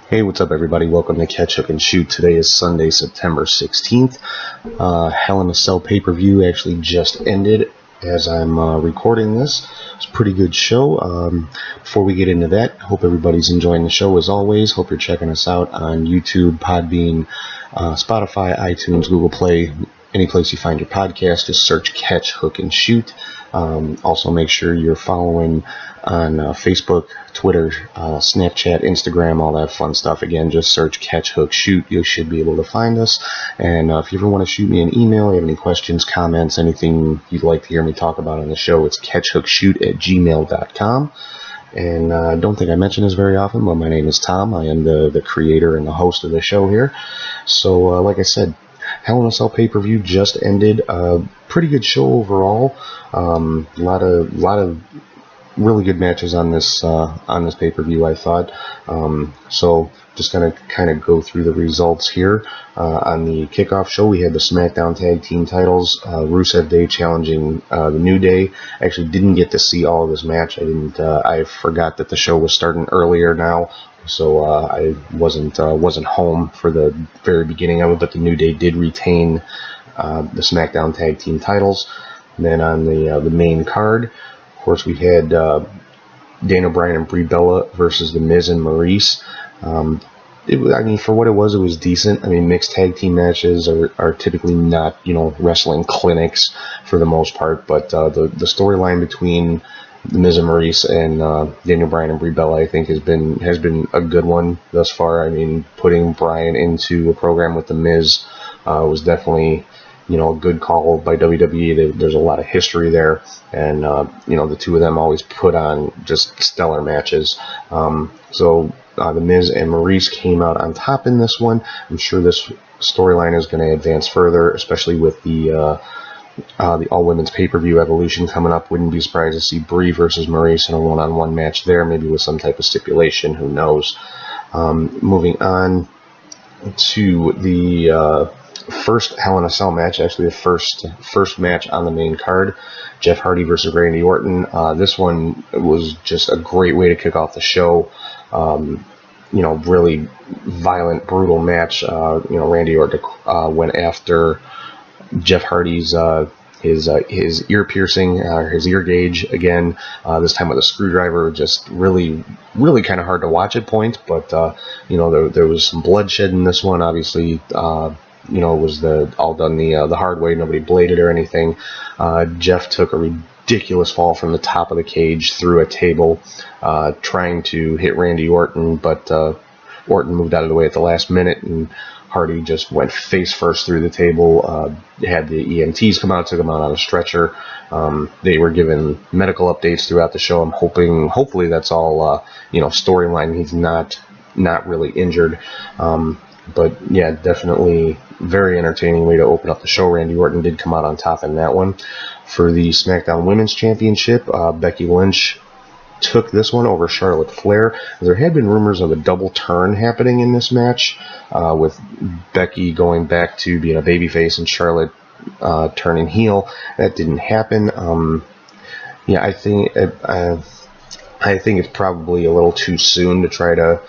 Hey, what's up, everybody? Welcome to Catch, Hook, and Shoot. Today is Sunday, September 16th. Hell in a Cell pay-per-view actually just ended as I'm recording this. It's a pretty good show. Before we get into that, hope everybody's enjoying the show as always. Hope you're checking us out on YouTube, Podbean, Spotify, iTunes, Google Play. Any place you find your podcast, just search Catch, Hook, and Shoot. Also, make sure you're following on Facebook, Twitter, Snapchat, Instagram, all that fun stuff. Again, just search Catch, Hook, Shoot. You should be able to find us. And if you ever want to shoot me an email, you have any questions, comments, anything you'd like to hear me talk about on the show, it's catchhookshoot@gmail.com. And I don't think I mention this very often, but my name is Tom. I am the creator and the host of the show here. So, like I said, Hell in a Cell pay-per-view just ended. Pretty good show overall. A lot of really good matches on this pay-per-view, I thought. So just gonna kind of go through the results here. On the kickoff show, we had the SmackDown Tag Team titles. Rusev Day challenging the New Day. Actually, didn't get to see all of this match. I forgot that the show was starting earlier now. So I wasn't home for the very beginning of it, but the New Day did retain the SmackDown Tag Team titles. And then on the main card, of course, we had Daniel Bryan and Brie Bella versus The Miz and Maurice. For what it was decent. I mean, mixed tag team matches are typically not, wrestling clinics for the most part, but the storyline between The Miz and Maurice and Daniel Bryan and Brie Bella, I think, has been a good one thus far. I mean, putting Bryan into a program with The Miz was definitely, a good call by WWE. There's a lot of history there, and the two of them always put on just stellar matches. So The Miz and Maurice came out on top in this one. I'm sure this storyline is going to advance further, especially with the all-women's pay-per-view Evolution coming up. Wouldn't be surprised to see Brie versus Maurice in a one-on-one match there, maybe with some type of stipulation. Who knows? Moving on to the first Hell in a Cell match, actually the first match on the main card, Jeff Hardy versus Randy Orton. This one was just a great way to kick off the show. Really violent, brutal match. Randy Orton went after Jeff Hardy's his ear piercing, his ear gauge again. This time with a screwdriver. Just really kind of hard to watch at points, but there was some bloodshed in this one. Obviously, it was all done the hard way. Nobody bladed or anything. Jeff took a ridiculous fall from the top of the cage through a table, trying to hit Randy Orton, but Orton moved out of the way at the last minute, and Hardy just went face first through the table. Had the EMTs come out, took him out on a stretcher. They were given medical updates throughout the show. I'm hopefully that's all storyline. He's not really injured. But yeah, definitely very entertaining way to open up the show. Randy Orton did come out on top in that one. For the SmackDown Women's Championship, Becky Lynch took this one over Charlotte Flair. There had been rumors of a double turn happening in this match, with Becky going back to being a babyface and Charlotte turning heel. That didn't happen. I think it's probably a little too soon to try to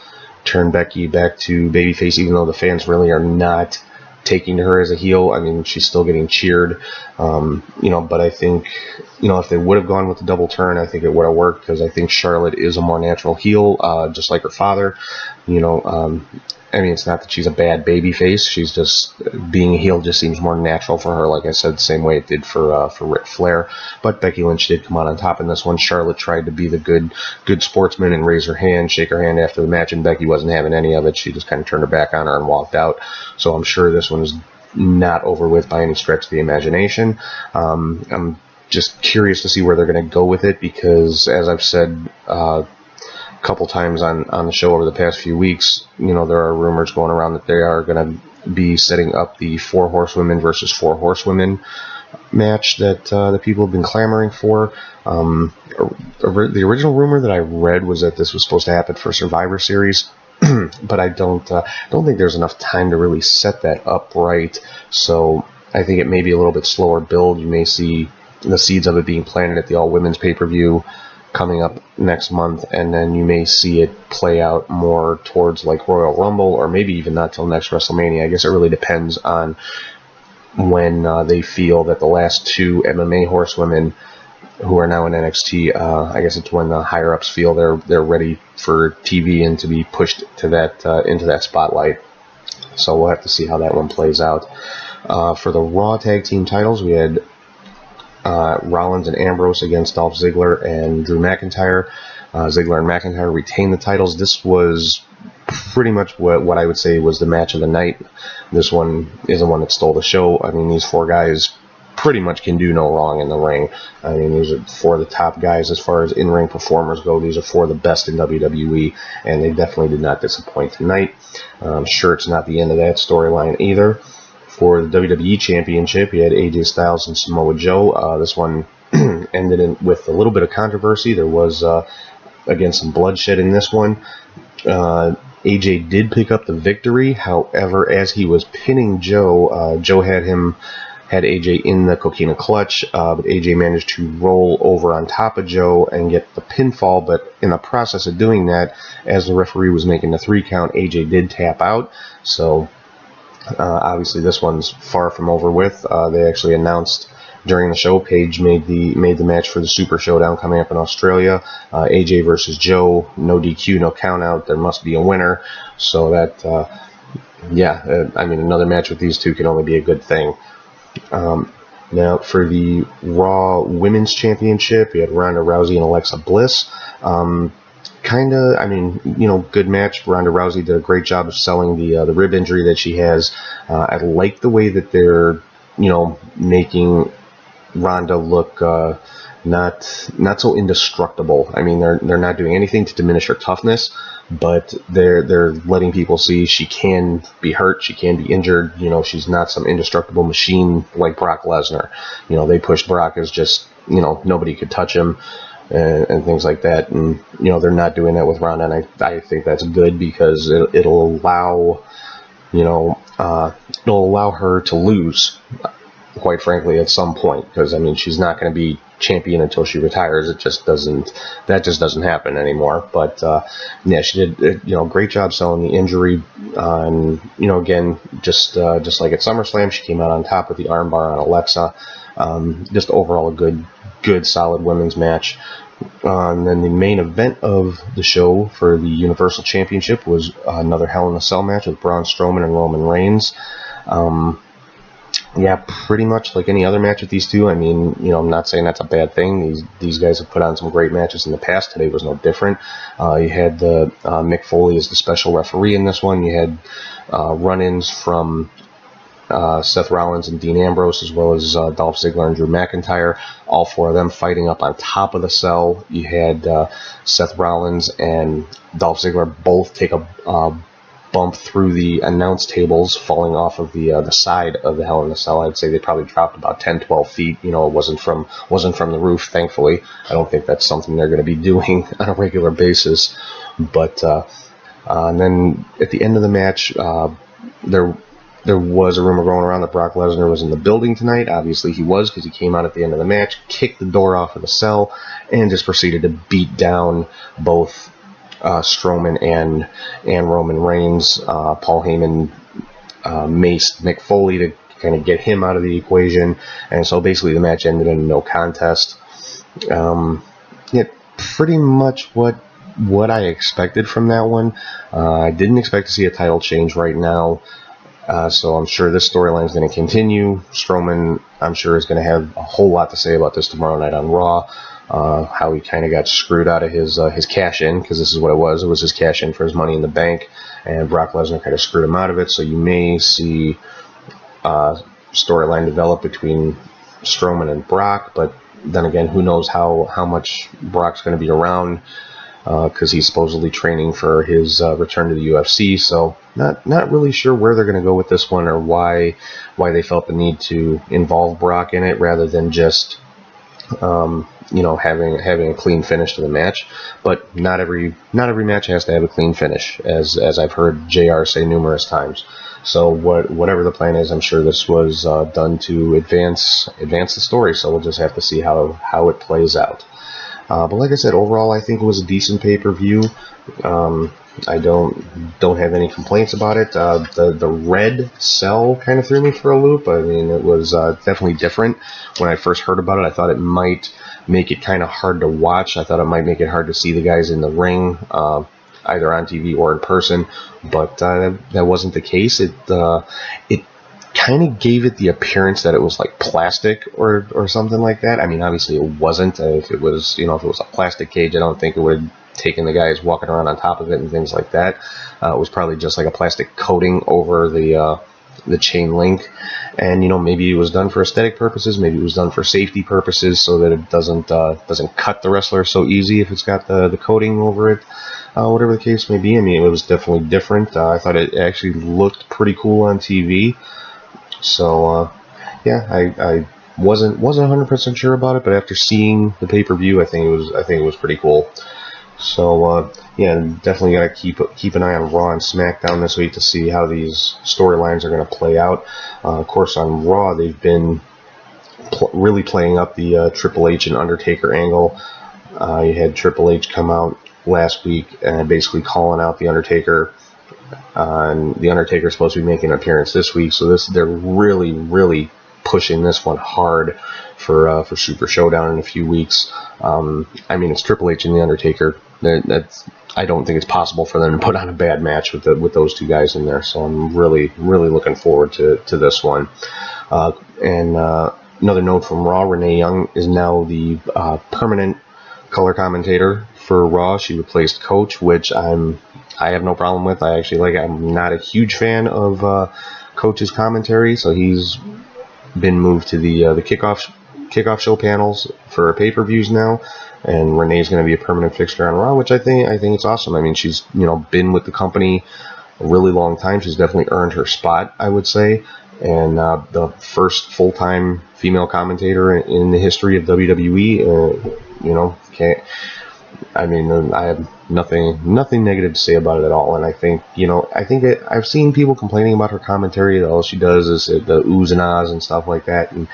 turn Becky back to babyface, even though the fans really are not taking to her as a heel. I mean, she's still getting cheered, but I think, if they would have gone with the double turn, I think it would have worked, because I think Charlotte is a more natural heel, just like her father. It's not that she's a bad baby face. She's just, being a heel just seems more natural for her, like I said, the same way it did for Ric Flair. But Becky Lynch did come out on top in this one. Charlotte tried to be the good sportsman and raise her hand, shake her hand after the match, and Becky wasn't having any of it. She just kind of turned her back on her and walked out. So I'm sure this one's not over with by any stretch of the imagination. I'm just curious to see where they're going to go with it, because, as I've said couple times on the show over the past few weeks, there are rumors going around that they are going to be setting up the 4 Horsewomen versus 4 Horsewomen match that the people have been clamoring for. The original rumor that I read was that this was supposed to happen for Survivor Series, but I don't think there's enough time to really set that up right. So I think it may be a little bit slower build. You may see the seeds of it being planted at the all-women's pay-per-view coming up next month, and then you may see it play out more towards like Royal Rumble, or maybe even not till next WrestleMania. I guess it really depends on when they feel that the last 2 MMA horsewomen who are now in NXT, I guess it's when the higher ups feel they're ready for TV and to be pushed to that into that spotlight. So we'll have to see how that one plays out. For the Raw Tag Team titles, we had Rollins and Ambrose against Dolph Ziggler and Drew McIntyre. Ziggler and McIntyre retained the titles. This was pretty much what I would say was the match of the night. This one is the one that stole the show. I mean, these 4 guys pretty much can do no wrong in the ring. I mean, these are 4 of the top guys as far as in-ring performers go. These are 4 of the best in WWE, and they definitely did not disappoint tonight. I'm sure it's not the end of that storyline either. For the WWE Championship, you had AJ Styles and Samoa Joe. This one ended with a little bit of controversy. There was, again, some bloodshed in this one. AJ did pick up the victory. However, as he was pinning Joe, Joe had AJ in the Coquina Clutch, but AJ managed to roll over on top of Joe and get the pinfall. But in the process of doing that, as the referee was making the 3 count, AJ did tap out. So obviously this one's far from over with. They actually announced during the show, Paige made the match for the Super Showdown coming up in Australia. AJ versus Joe, no DQ, no count out. There must be a winner. So that, I mean, another match with these 2 can only be a good thing. Now, for the Raw Women's Championship, we had Ronda Rousey and Alexa Bliss. Good match. Ronda Rousey did a great job of selling the rib injury that she has. I like the way that they're, making Ronda look not so indestructible. I mean, they're not doing anything to diminish her toughness, but they're letting people see she can be hurt, she can be injured. She's not some indestructible machine like Brock Lesnar. They pushed Brock as just nobody could touch him. And things like that, and they're not doing that with Ronda, and I think that's good because it'll allow her to lose, quite frankly, at some point, because I mean she's not going to be champion until she retires. That just doesn't happen anymore. But she did great job selling the injury, and again, just like at SummerSlam, she came out on top with the armbar on Alexa. Just overall a good solid women's match. And then the main event of the show for the Universal Championship was another Hell in a Cell match with Braun Strowman and Roman Reigns. Pretty much like any other match with these 2. I mean, I'm not saying that's a bad thing. These guys have put on some great matches in the past. Today was no different. You had Mick Foley as the special referee in this one. You had run-ins from Seth Rollins and Dean Ambrose, as well as Dolph Ziggler and Drew McIntyre, all 4 of them fighting up on top of the cell. You had Seth Rollins and Dolph Ziggler both take a bump through the announce tables, falling off of the side of the Hell in a Cell. I'd say they probably dropped about 10-12 feet. It wasn't from the roof, thankfully. I don't think that's something they're going to be doing on a regular basis. But and then at the end of the match, there was a rumor going around that Brock Lesnar was in the building tonight. Obviously he was, because he came out at the end of the match, kicked the door off of the cell, and just proceeded to beat down both Strowman and Roman Reigns. Paul Heyman maced Mick Foley to kind of get him out of the equation, and so basically the match ended in a no contest. Pretty much what I expected from that one. I didn't expect to see a title change right now. So I'm sure this storyline is going to continue. Strowman, I'm sure, is going to have a whole lot to say about this tomorrow night on Raw. How he kind of got screwed out of his cash-in, because this is what it was. It was his cash-in for his Money in the Bank, and Brock Lesnar kind of screwed him out of it. So you may see storyline develop between Strowman and Brock, but then again, who knows how much Brock's going to be around, because he's supposedly training for his return to the UFC. So not really sure where they're going to go with this one, or why they felt the need to involve Brock in it rather than just having a clean finish to the match. But not every match has to have a clean finish, as I've heard JR say numerous times. So whatever the plan is, I'm sure this was done to advance the story. So we'll just have to see how it plays out. But like I said, overall, I think it was a decent pay-per-view. I don't have any complaints about it. The red cell kind of threw me for a loop. I mean, it was definitely different. When I first heard about it, I thought it might make it kind of hard to watch. I thought it might make it hard to see the guys in the ring, either on TV or in person. But that wasn't the case. It kind of gave it the appearance that it was like plastic or something like that. I mean, obviously it wasn't. If it was, if it was a plastic cage, I don't think it would have taken the guys walking around on top of it and things like that. It was probably just like a plastic coating over the chain link, and maybe it was done for aesthetic purposes, maybe it was done for safety purposes, so that it doesn't cut the wrestler so easy if it's got the coating over it. Whatever the case may be, I mean, it was definitely different. I thought it actually looked pretty cool on TV. So yeah, I wasn't 100% sure about it, but after seeing the pay-per-view, I think it was pretty cool. So yeah, definitely gotta keep an eye on Raw and SmackDown this week to see how these storylines are gonna play out. Of course, on Raw they've been really playing up the Triple H and Undertaker angle. You had Triple H come out last week and basically calling out the Undertaker. And the Undertaker is supposed to be making an appearance this week, so they're really pushing this one hard for Super Showdown in a few weeks. I mean, it's Triple H and the Undertaker. I don't think it's possible for them to put on a bad match with those two guys in there. So I'm really looking forward to this one. And another note from Raw: Renee Young is now the permanent color commentator for Raw. She replaced Coach, which I have no problem with. I actually like it. I'm not a huge fan of Coach's commentary, so he's been moved to the kickoff show panels for pay-per-views now, and Renee's going to be a permanent fixture on Raw, which I think it's awesome. I mean, she's been with the company a really long time. She's definitely earned her spot, I would say, and the first full-time female commentator in the history of WWE. I have nothing negative to say about it at all, and I think I've seen people complaining about her commentary, that all she does is the oohs and ahs and stuff like that, and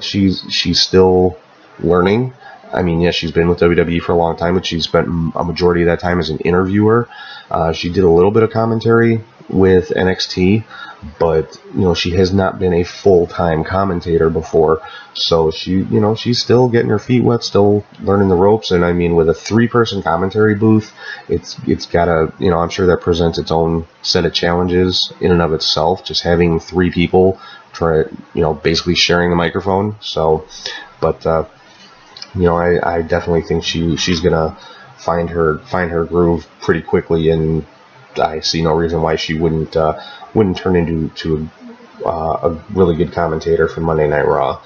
she's still learning. I mean, yes, she's been with WWE for a long time, but she spent a majority of that time as an interviewer. She did a little bit of commentary with NXT, but she has not been a full-time commentator before, so she's still getting her feet wet, still learning the ropes. And I mean, with a 3-person commentary booth, it's gotta, I'm sure that presents its own set of challenges in and of itself, just having 3 people try, basically sharing the microphone. So, but I definitely think she's gonna find her groove pretty quickly, and I see no reason why she wouldn't turn into a really good commentator for Monday Night Raw.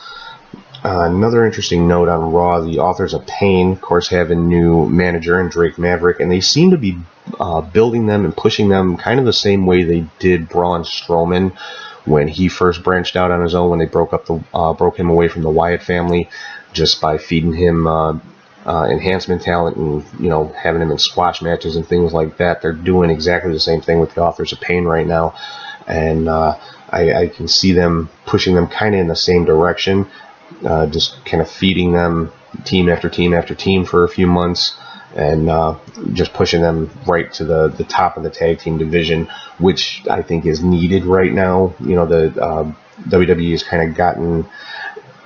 Another interesting note on Raw: the Authors of Pain, of course, have a new manager in Drake Maverick, and they seem to be building them and pushing them kind of the same way they did Braun Strowman when he first branched out on his own, when they broke him away from the Wyatt family, just by feeding him enhancement talent and having him in squash matches and things like that. They're doing exactly the same thing with the Authors of Pain right now, and I can see them pushing them kind of in the same direction, just kind of feeding them team after team after team for a few months, and just pushing them right to the top of the tag team division, which I think is needed right now. The WWE has kind of gotten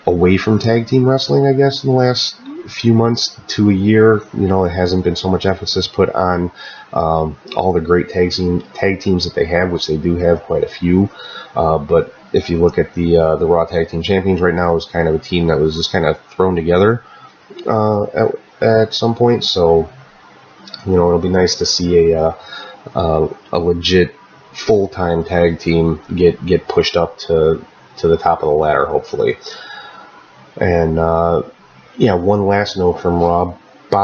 away from tag team wrestling, I guess, in the last few months to a year. It hasn't been so much emphasis put on all the great tag teams that they have, which they do have quite a few. But if you look at the Raw Tag Team Champions right now, it's kind of a team that was just kind of thrown together at some point. So it'll be nice to see a legit full-time tag team get pushed up to the top of the ladder, hopefully. And one last note from Raw: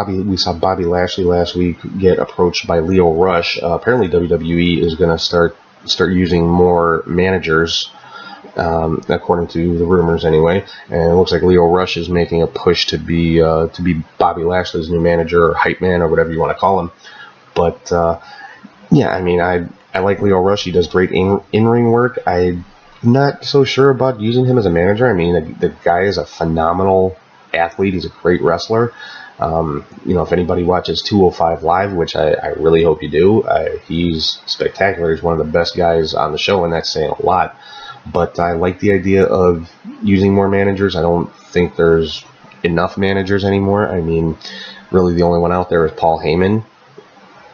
we saw Bobby Lashley last week get approached by Lio Rush. Apparently WWE is going to start using more managers, according to the rumors anyway. And it looks like Lio Rush is making a push to be Bobby Lashley's new manager, or hype man, or whatever you want to call him. But I mean, I like Lio Rush. He does great in-ring work. I'm not so sure about using him as a manager. I mean, the guy is a phenomenal athlete. He's a great wrestler. You know, if anybody watches 205 Live, which I really hope you do, he's spectacular. He's one of the best guys on the show, and that's saying a lot. But I like the idea of using more managers. I don't think there's enough managers anymore. I mean, really the only one out there is Paul Heyman,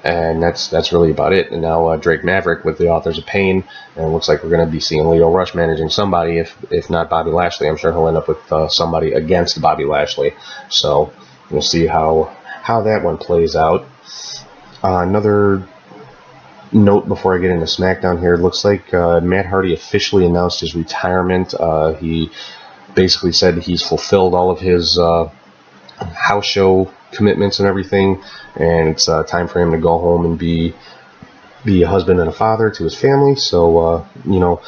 and that's really about it. And now Drake Maverick with the Authors of Pain, and it looks like we're going to be seeing Leo Rush managing somebody, if not Bobby Lashley. I'm sure he'll end up with somebody against Bobby Lashley. So we'll see how that one plays out. Another note before I get into SmackDown here, it looks like Matt Hardy officially announced his retirement. He basically said he's fulfilled all of his house show commitments and everything, and it's time for him to go home and be a husband and a father to his family. So you know,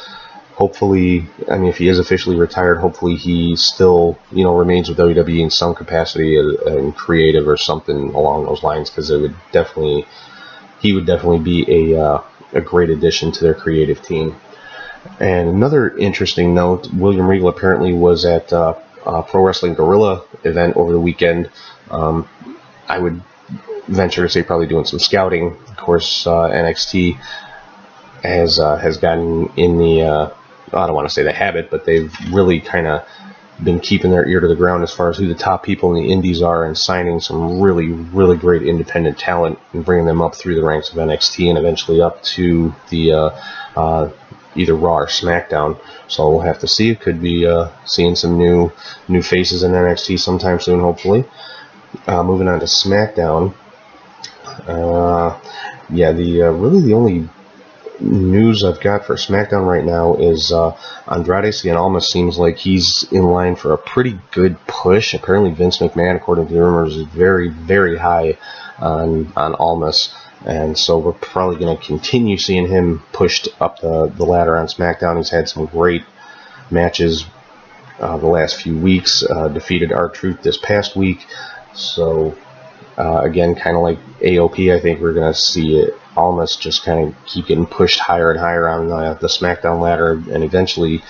hopefully, I mean, if he is officially retired, hopefully he still, you know, remains with WWE in some capacity and creative or something along those lines, because he would definitely be a great addition to their creative team. And another interesting note, William Regal apparently was at Pro Wrestling Guerrilla event over the weekend. I would venture to say probably doing some scouting. Of course, NXT has gotten in the I don't want to say the habit, but they've really kind of been keeping their ear to the ground as far as who the top people in the indies are, and signing some really, really great independent talent and bringing them up through the ranks of NXT and eventually up to the either Raw or SmackDown. So we'll have to see. It could be seeing some new faces in NXT sometime soon, hopefully. Moving on to SmackDown. Yeah, really the only news I've got for SmackDown right now is Andrade Cien Almas seems like he's in line for a pretty good push. Apparently Vince McMahon, according to the rumors, is very, very high on Almas, and so we're probably going to continue seeing him pushed up the ladder on SmackDown. He's had some great matches the last few weeks, defeated R-Truth this past week, so again, kind of like AOP, I think we're going to see it Almas just kind of keep getting pushed higher and higher on the SmackDown ladder, and eventually,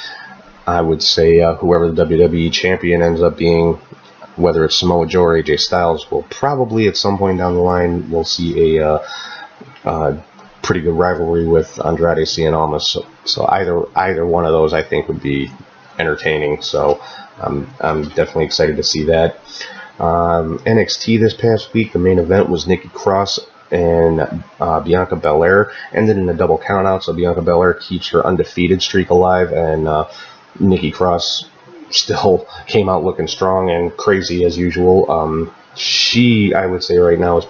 I would say whoever the WWE champion ends up being, whether it's Samoa Joe or AJ Styles, will probably at some point down the line we'll see a pretty good rivalry with Andrade Cien Almas. So either one of those I think would be entertaining. So I'm definitely excited to see that. NXT this past week, the main event was Nikki Cross and Bianca Belair. Ended in a double countout, so Bianca Belair keeps her undefeated streak alive, and Nikki Cross still came out looking strong and crazy as usual. She, I would say right now, is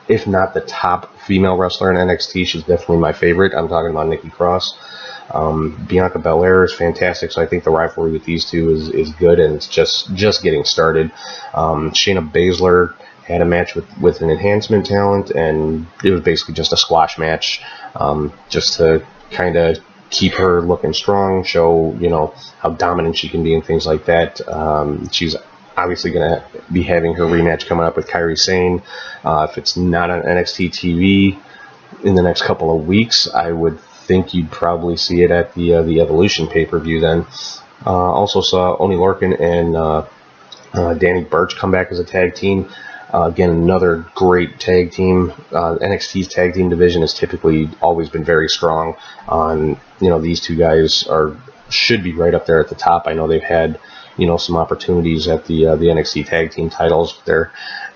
if not the top female wrestler in NXT, she's definitely my favorite. I'm talking about Nikki Cross. Bianca Belair is fantastic, so I think the rivalry with these two is good, and it's just getting started. Shayna Baszler had a match with an enhancement talent, and it was basically just a squash match, just to kind of keep her looking strong, show, you know, how dominant she can be and things like that. She's obviously going to be having her rematch coming up with Kairi Sane. If it's not on NXT TV in the next couple of weeks, I would think you'd probably see it at the Evolution pay-per-view then. Also saw Oney Lorcan and Danny Burch come back as a tag team. Again, another great tag team. NXT's tag team division has typically always been very strong. You know, these two guys should be right up there at the top. I know they've had, you know, some opportunities at the NXT tag team titles.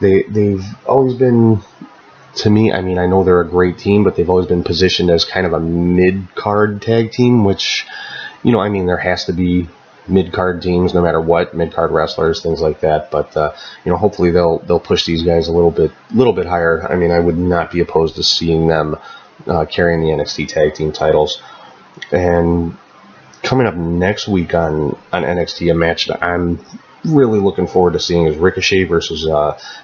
They've always been, to me, I mean, I know they're a great team, but they've always been positioned as kind of a mid-card tag team, which, you know, I mean, there has to be mid-card teams no matter what, mid-card wrestlers, things like that. But you know, hopefully they'll push these guys a little bit higher. I mean, I would not be opposed to seeing them carrying the NXT tag team titles. And coming up next week on NXT, a match that I'm really looking forward to seeing is Ricochet versus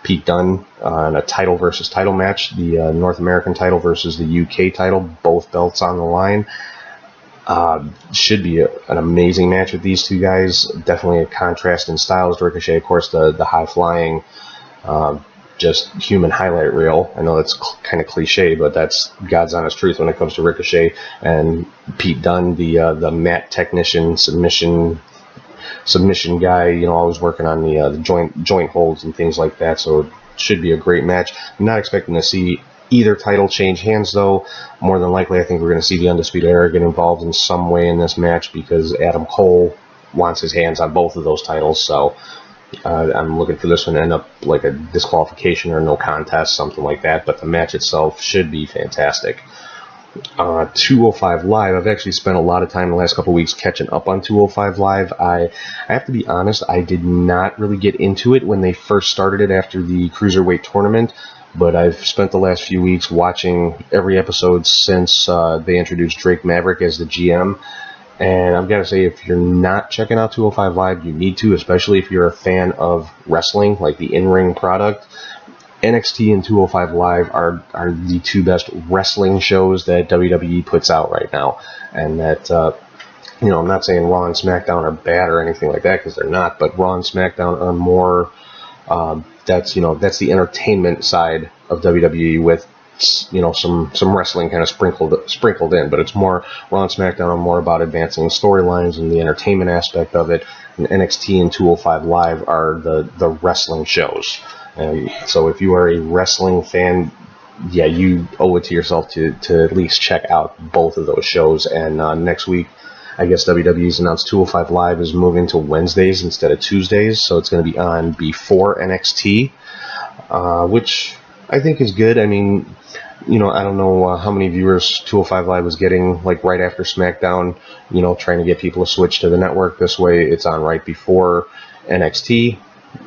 Pete Dunne in a title versus title match. The North American title versus the UK title, both belts on the line. Should be an amazing match with these two guys. Definitely a contrast in styles. Ricochet, of course, the high-flying, just human highlight reel. I know that's kind of cliche, but that's God's honest truth when it comes to Ricochet. And Pete Dunne, the mat technician, submission submission guy, you know, always working on the joint holds and things like that. So it should be a great match. I'm not expecting to see either title change hands, though. More than likely, I think we're going to see the Undisputed Era get involved in some way in this match because Adam Cole wants his hands on both of those titles. So I'm looking for this one to end up like a disqualification or no contest, something like that. But the match itself should be fantastic. 205 Live, I've actually spent a lot of time in the last couple of weeks catching up on 205 Live. I have to be honest, I did not really get into it when they first started it after the Cruiserweight tournament, but I've spent the last few weeks watching every episode since they introduced Drake Maverick as the GM. And I've got to say, if you're not checking out 205 Live, you need to, especially if you're a fan of wrestling, like the in-ring product. NXT and 205 Live are the two best wrestling shows that WWE puts out right now. And that, you know, I'm not saying Raw and SmackDown are bad or anything like that, because they're not, but Raw and SmackDown are more, that's the entertainment side of WWE with, you know, some wrestling kind of sprinkled in, but it's more, Raw and SmackDown are more about advancing the storylines and the entertainment aspect of it, and NXT and 205 Live are the wrestling shows. And so if you are a wrestling fan, yeah, you owe it to yourself to at least check out both of those shows. And next week, I guess WWE's announced 205 Live is moving to Wednesdays instead of Tuesdays, so it's going to be on before NXT, which I think is good. I mean, you know, I don't know how many viewers 205 Live was getting, like, right after SmackDown, you know, trying to get people to switch to the network. This way it's on right before NXT,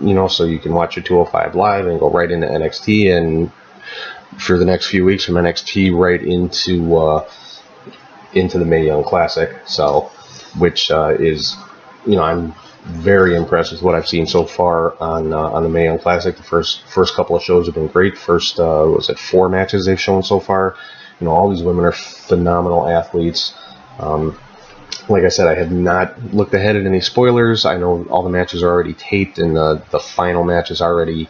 you know, so you can watch your 205 Live and go right into NXT, and for the next few weeks from NXT right into the Mae Young Classic. So, which is, you know, I'm very impressed with what I've seen so far on the Mae Young Classic. The first couple of shows have been great. First, 4 matches they've shown so far. You know, all these women are phenomenal athletes. Like I said, I have not looked ahead at any spoilers. I know all the matches are already taped, and the final match is already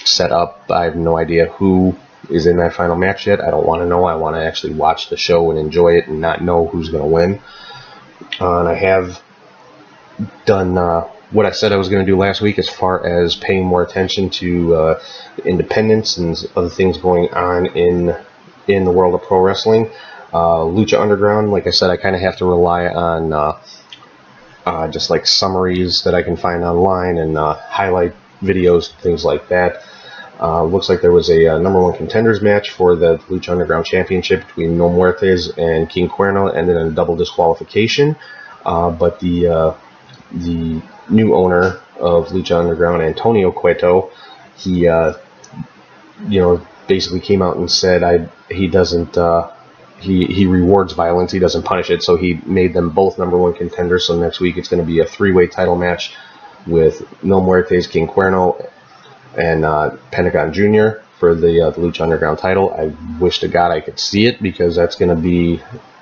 set up. I have no idea who is in that final match yet. I don't want to know. I want to actually watch the show and enjoy it and not know who's going to win. And I have done what I said I was going to do last week as far as paying more attention to independence and other things going on in the world of pro wrestling. Lucha Underground, like I said, I kind of have to rely on just like summaries that I can find online and highlight videos, things like that. Looks like there was a #1 contenders match for the Lucha Underground Championship between No Muertes and King Cuerno, ended in a double disqualification. But the new owner of Lucha Underground, Antonio Cueto, he you know, basically came out and said he doesn't. He rewards violence, he doesn't punish it, so he made them both #1 contenders. So next week it's going to be a 3-way title match with No Muertes, King Cuerno, and Pentagon Jr. for the Lucha Underground title. I wish to God I could see it, because that's going to be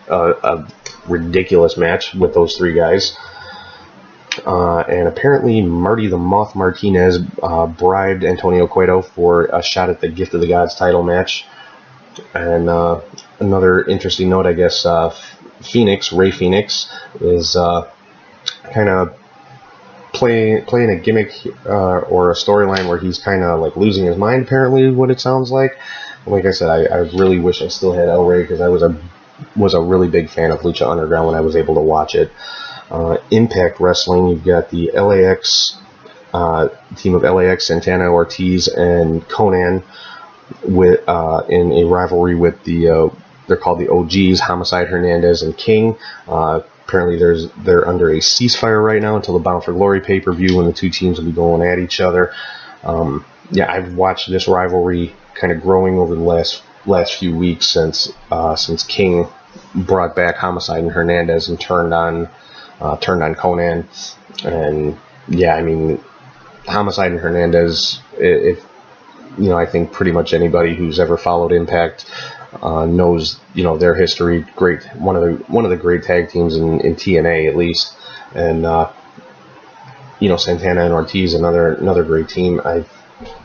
a ridiculous match with those 3 guys. And apparently Marty the Moth Martinez bribed Antonio Cueto for a shot at the Gift of the Gods title match. And another interesting note, I guess, Ray Phoenix, is kind of playing a gimmick or a storyline where he's kind of like losing his mind, apparently, what it sounds like. Like I said, I really wish I still had El Rey, because I was a really big fan of Lucha Underground when I was able to watch it. Impact Wrestling, you've got the LAX team of LAX, Santana Ortiz, and Conan with in a rivalry with they're called the OGs, Homicide, Hernandez, and King. Apparently they're under a ceasefire right now until the Bound for Glory pay-per-view, when the two teams will be going at each other. Yeah, I've watched this rivalry kind of growing over the last few weeks since King brought back Homicide and Hernandez and turned on Conan. And yeah, I mean, Homicide and Hernandez, if you know, I think pretty much anybody who's ever followed Impact knows, you know, their history. Great, one of the great tag teams in TNA, at least. And you know, Santana and Ortiz, another great team. I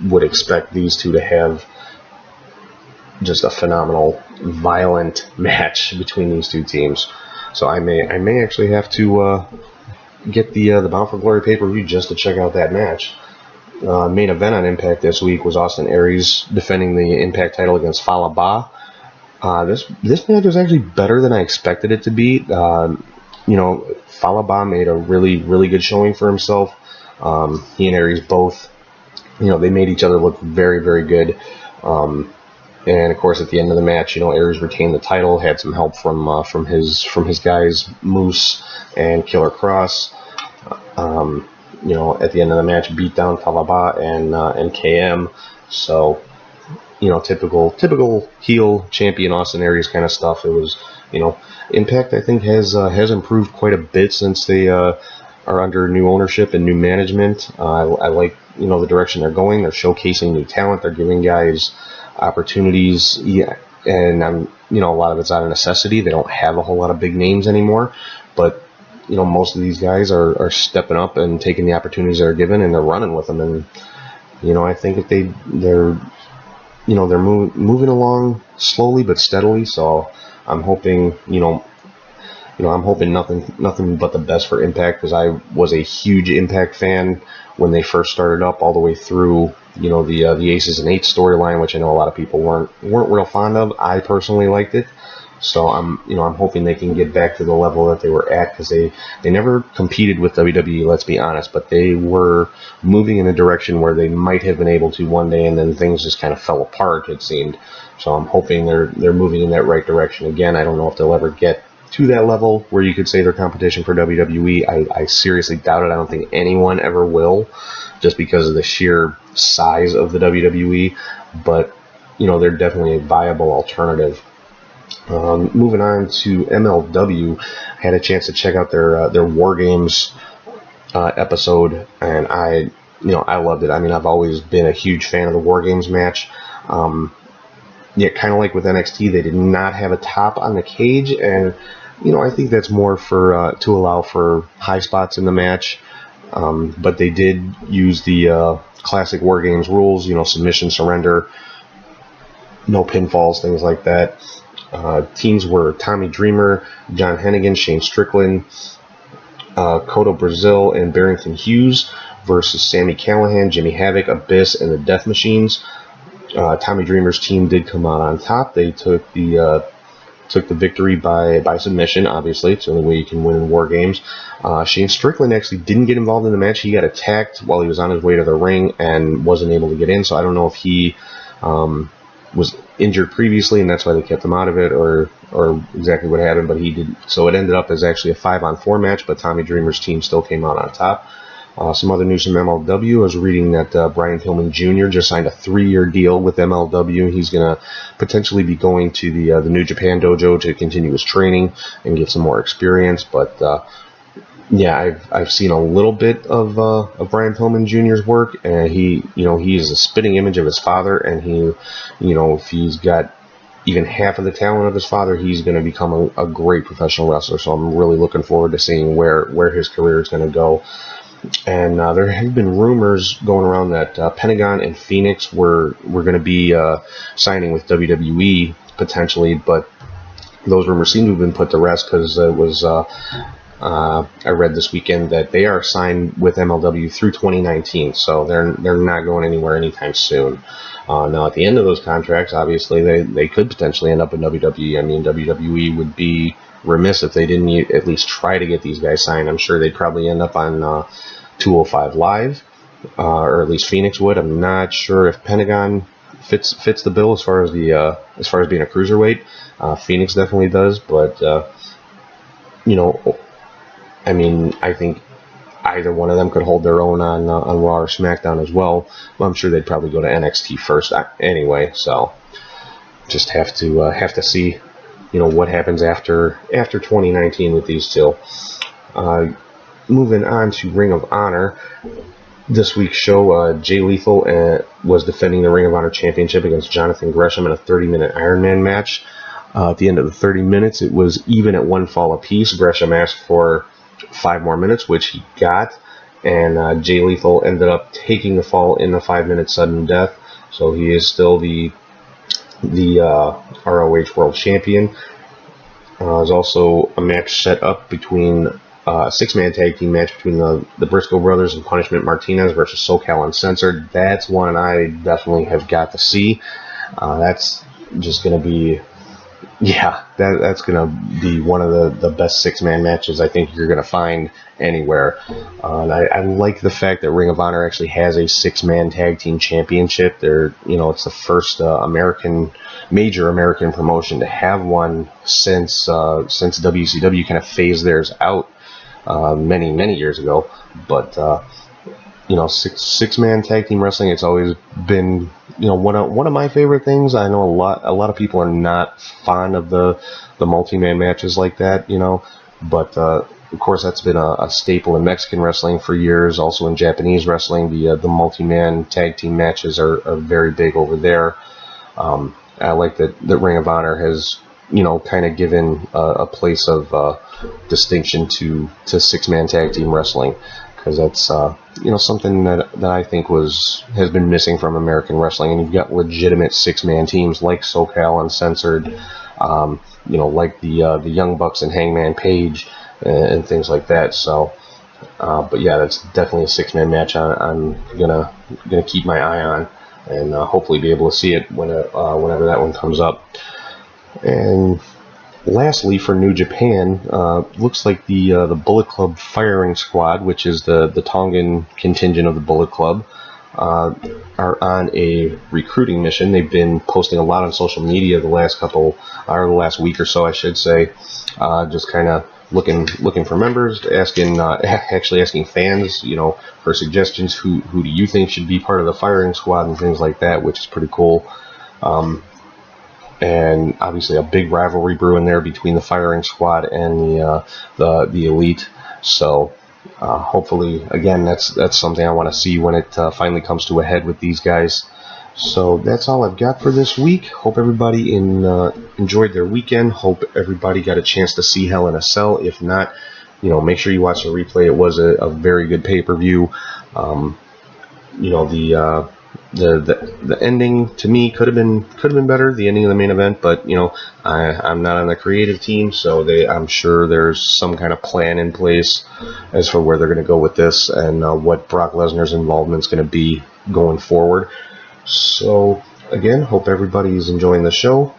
would expect these two to have just a phenomenal, violent match between these two teams. So I may actually have to get the Bound for Glory pay-per-view just to check out that match. Main event on Impact this week was Austin Aries defending the Impact title against Fallah Bahh. This match was actually better than I expected it to be. Fallah Bahh made a really good showing for himself. He and Aries both, they made each other look very good. And of course, at the end of the match, Aries retained the title, had some help from his guys Moose and Killer Kross. At the end of the match, beat down Fallah Bahh and KM. So, typical heel champion Austin Aries kind of stuff. It was, Impact I think has improved quite a bit since they are under new ownership and new management. I like the direction they're going. They're showcasing new talent. They're giving guys opportunities. Yeah, and a lot of it's out of necessity. They don't have a whole lot of big names anymore, but most of these guys are stepping up and taking the opportunities they're given, and they're running with them. And I think if they're moving along slowly but steadily. So I'm hoping I'm hoping nothing but the best for Impact, because I was a huge Impact fan when they first started up, all the way through the Aces and Eights storyline, which I know a lot of people weren't real fond of. I personally liked it. So I'm hoping they can get back to the level that they were at, because they never competed with WWE, let's be honest, but they were moving in a direction where they might have been able to one day, and then things just kind of fell apart, it seemed. So I'm hoping they're moving in that right direction again. I don't know if they'll ever get to that level where you could say they're competition for WWE. I seriously doubt it. I don't think anyone ever will, just because of the sheer size of the WWE, but they're definitely a viable alternative. Moving on to MLW, I had a chance to check out their War Games episode, and I loved it. I mean, I've always been a huge fan of the War Games match. Kind of like with NXT, they did not have a top on the cage, and I think that's more for to allow for high spots in the match. But they did use the classic War Games rules, submission, surrender, no pinfalls, things like that. Teams were Tommy Dreamer, John Hennigan, Shane Strickland, Cotto Brazil, and Barrington Hughes versus Sami Callihan, Jimmy Havoc, Abyss, and the Death Machines. Tommy Dreamer's team did come out on top. They took the victory by submission. Obviously, it's the only way you can win in War Games. Shane Strickland actually didn't get involved in the match. He got attacked while he was on his way to the ring and wasn't able to get in. So I don't know if he was injured previously and that's why they kept him out of it, or exactly what happened, but he did. So it ended up as actually a 5-on-4 match, but Tommy Dreamer's team still came out on top. Some other news from MLW. I was reading that Brian Pillman Jr. just signed a 3-year deal with MLW. He's going to potentially be going to the New Japan Dojo to continue his training and get some more experience. But I've seen a little bit of Brian Pillman Jr.'s work, and he is a spitting image of his father, and if he's got even half of the talent of his father, he's going to become a great professional wrestler. So I'm really looking forward to seeing where his career is going to go. And there have been rumors going around that Pentagon and Phoenix were going to be signing with WWE potentially, but those rumors seem to have been put to rest, because it was I read this weekend that they are signed with MLW through 2019, so they're not going anywhere anytime soon. Now, at the end of those contracts, obviously they could potentially end up in WWE. I mean, WWE would be remiss if they didn't at least try to get these guys signed. I'm sure they'd probably end up on 205 Live, or at least Phoenix would. I'm not sure if Pentagon fits the bill as far as being a cruiserweight. Phoenix definitely does, but I mean, I think either one of them could hold their own on Raw or SmackDown as well. I'm sure they'd probably go to NXT first anyway. So just have to see what happens after 2019 with these two. Moving on to Ring of Honor. This week's show, Jay Lethal was defending the Ring of Honor Championship against Jonathan Gresham in a 30-minute Iron Man match. At the end of the 30 minutes, it was even at 1 fall apiece. Gresham asked for 5 more minutes, which he got, and Jay Lethal ended up taking the fall in the 5-minute sudden death. So he is still the ROH World Champion. There's also a match set up between six-man tag team match between the Briscoe brothers and Punishment Martinez versus SoCal Uncensored. That's one I definitely have got to see. That's just going to be, yeah, that's going to be one of the best six-man matches I think you're going to find anywhere. And I like the fact that Ring of Honor actually has a six-man tag team championship. It's the first major American promotion to have one since WCW kind of phased theirs out many years ago. But six-man tag team wrestling, it's always been one of my favorite things. I know a lot of people are not fond of the multi-man matches like that, but of course that's been a staple in Mexican wrestling for years. Also in Japanese wrestling, the multi-man tag team matches are very big over there. I like that Ring of Honor has kind of given a place of distinction to six-man tag team wrestling, because that's something that I think has been missing from American wrestling. And you've got legitimate six-man teams like SoCal Uncensored, like the Young Bucks and Hangman Page and things like that. So, but yeah, that's definitely a six-man match I'm gonna keep my eye on, and hopefully be able to see it whenever that one comes up. And lastly, for New Japan, looks like the Bullet Club Firing Squad, which is the Tongan contingent of the Bullet Club, are on a recruiting mission. They've been posting a lot on social media the last week or so, I should say, just kind of looking for members, actually asking fans, for suggestions. Who do you think should be part of the Firing Squad and things like that, which is pretty cool. And obviously a big rivalry brewing there between the Firing Squad and the Elite. So hopefully, again, that's something I want to see when it finally comes to a head with these guys. So that's all I've got for this week. Hope everybody enjoyed their weekend. Hope everybody got a chance to see Hell in a Cell. If not, make sure you watch the replay. It was a very good pay-per-view. The ending to me could have been better, the ending of the main event, but I'm not on the creative team, so I'm sure there's some kind of plan in place as for where they're going to go with this and what Brock Lesnar's involvement is going to be going forward. So again, hope everybody is enjoying the show.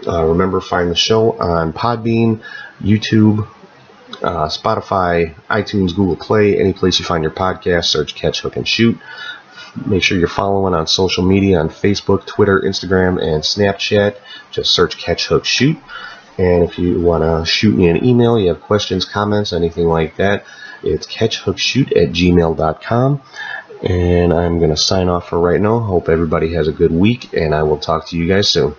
Remember, find the show on Podbean, YouTube, Spotify, iTunes, Google Play, any place you find your podcast. Search Catch, Hook, and Shoot. Make sure you're following on social media on Facebook, Twitter, Instagram, and Snapchat. Just search Catch, Hook, Shoot. And if you want to shoot me an email, you have questions, comments, anything like that, it's catchhookshoot@gmail.com. And I'm going to sign off for right now. Hope everybody has a good week, and I will talk to you guys soon.